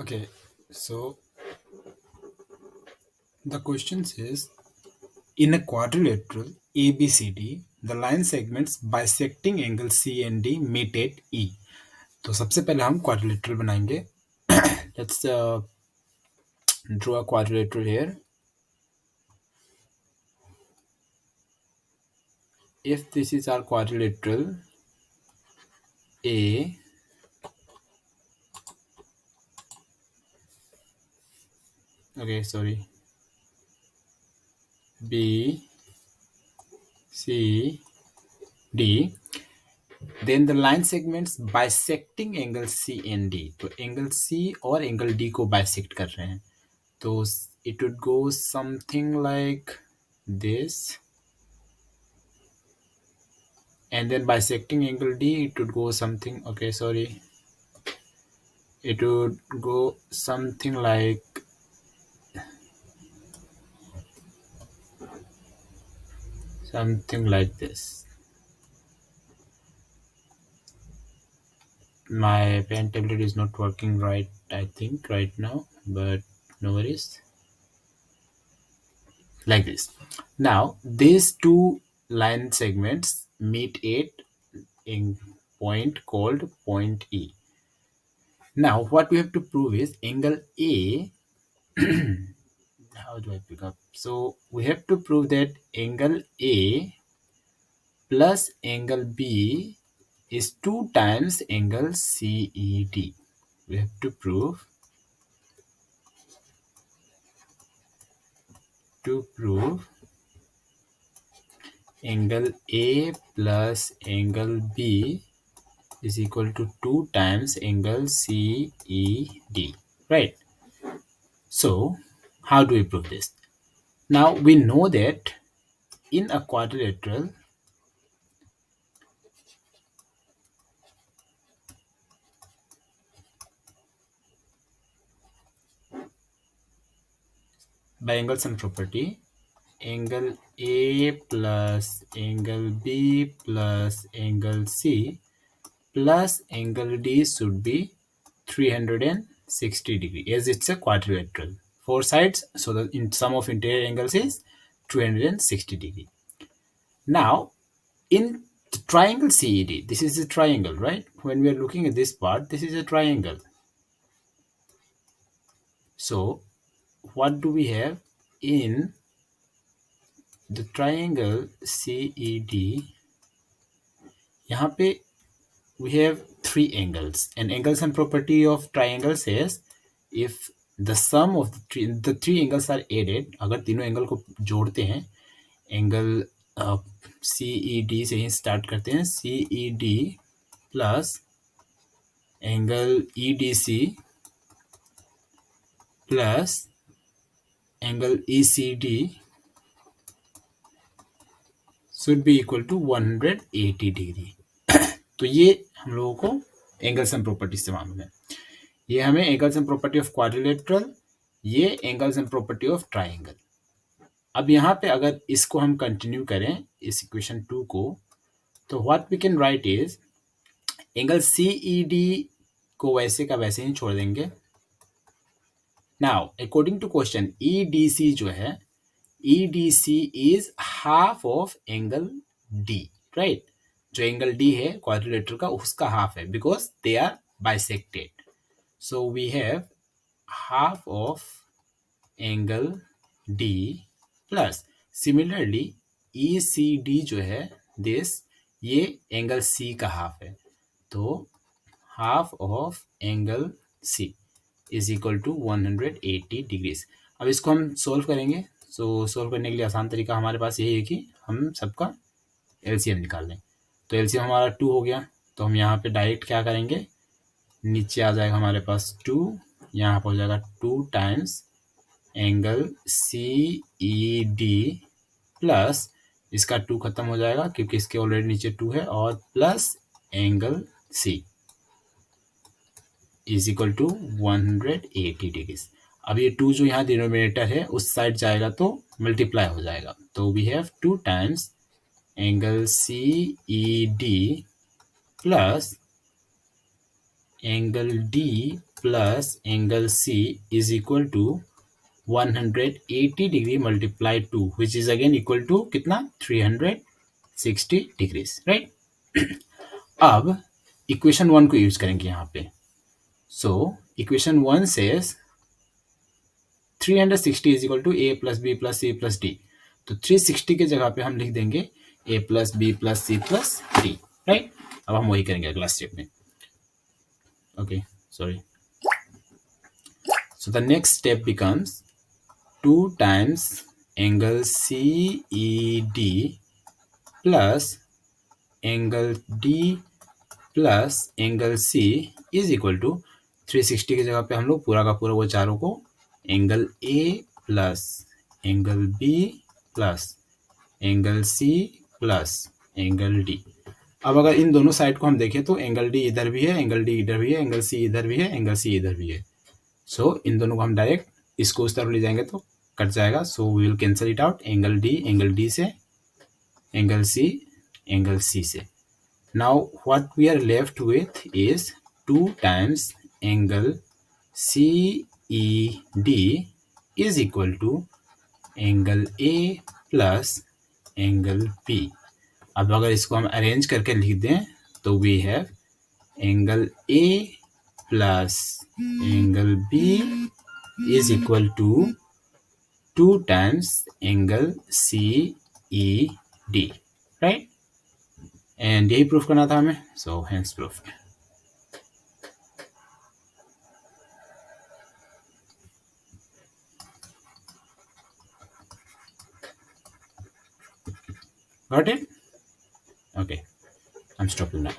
Okay, so the question says in a quadrilateral ABCD, the line segments bisecting angle C and D meet at E. तो सबसे पहले हम quadrilateral बनाएंगे. Let's draw a quadrilateral here. If this is our quadrilateral A, okay, sorry, B, C, D, then the line segments bisecting angle C and D. तो angle C और angle D को bisect कर रहे हैं. तो it would go something like this, and then bisecting angle D, it would go something, okay, sorry, it would go something like this. My pen tablet is not working right, I think, right now, but no worries. Like this. Now these two line segments meet at a point called point E. Now what we have to prove is angle A. How do I pick up? So we have to prove that angle A plus angle B is 2 times angle CED. We have to prove angle A plus angle B is equal to 2 times angle CED, right? So how do we prove this? Now we know that in a quadrilateral, by angle sum property, angle A plus angle B plus angle C plus angle D should be 360 degree, as it's a quadrilateral. 4 sides, so the sum of interior angles is 360 degree. Now in the triangle CED, this is a triangle, right? When we are looking at this part, this is a triangle. So what do we have in the triangle CED? यहाँ पे we have 3 angles, and angle sum property of triangle says if the sum of the three angles are added, अगर तीनों angle को जोड़ते हैं, angle CED से ही start करते हैं, CED plus angle EDC plus angle ECD should be equal to 180 degree. तो ये हम लोगों को एंगल सम प्रॉपर्टी से मालूम है. ये हमें angle sum property of quadrilateral, ये angle sum property of triangle. अब यहाँ पे अगर इसको हम कंटिन्यू करें इस इक्वेशन 2 को, तो what we can write is angle CED को वैसे का वैसे ही छोड़ देंगे. Now according to question EDC जो है, EDC is half of angle D, right? जो एंगल D है क्वाड्रिलेटरल का, उसका हाफ है, because they are bisected. So we have half of angle D plus similarly ECD जो है दिस, ये एंगल C का हाफ है, तो half of angle C is equal to 180 degrees. अब इसको हम सोल्व करेंगे. सो सोल्व करने के लिए आसान तरीका हमारे पास यही है कि हम सबका LCM निकाल लें. तो LCM हमारा 2 हो गया, तो हम यहाँ पे डायरेक्ट क्या करेंगे, नीचे आ जाएगा हमारे पास 2, यहाँ पर हो जाएगा 2 टाइम्स एंगल CED प्लस इसका 2 खत्म हो जाएगा क्योंकि इसके ऑलरेडी नीचे 2 है, और plus angle C is equal to 180 degrees. अब ये 2 जो यहाँ डिनोमिनेटर है उस साइड जाएगा तो मल्टीप्लाई हो जाएगा. तो we have 2 times angle CED plus angle D plus angle C is equal to 180 degree multiply 2 which is again equal to कितना 360 डिग्रीज, राइट। अब इक्वेशन 1 को यूज करेंगे यहाँ पे। So equation 1 says 360 is equal to A plus B plus C plus D. तो 360 के जगह पे हम लिख देंगे A plus B plus C plus D, right. अब हम वही करेंगे अगला स्टेप में। Okay, sorry. So the next step becomes 2 times angle CED plus angle D plus angle C is equal to 360 की जगह पे हम लोग पूरा का पूरा वो चारों को angle A plus angle B plus angle C plus angle D। अब अगर इन दोनों साइड को हम देखें तो एंगल D इधर भी है, एंगल D इधर भी है, एंगल C इधर भी है, एंगल C इधर भी है। सो इन दोनों को हम डायरेक्ट इसको उस तरफ ले जाएंगे तो कट जाएगा। So we will cancel it out, angle D से, एंगल सी से। Now what we are left with is 2 times angle C E D is equal to angle A plus angle B. अब अगर इसको हम arrange करके लिख दें तो we have angle A plus angle B is equal to 2 times angle CED, right? And यही proof करना था हमें, so hence proved. Got it? Okay, I'm stopping now.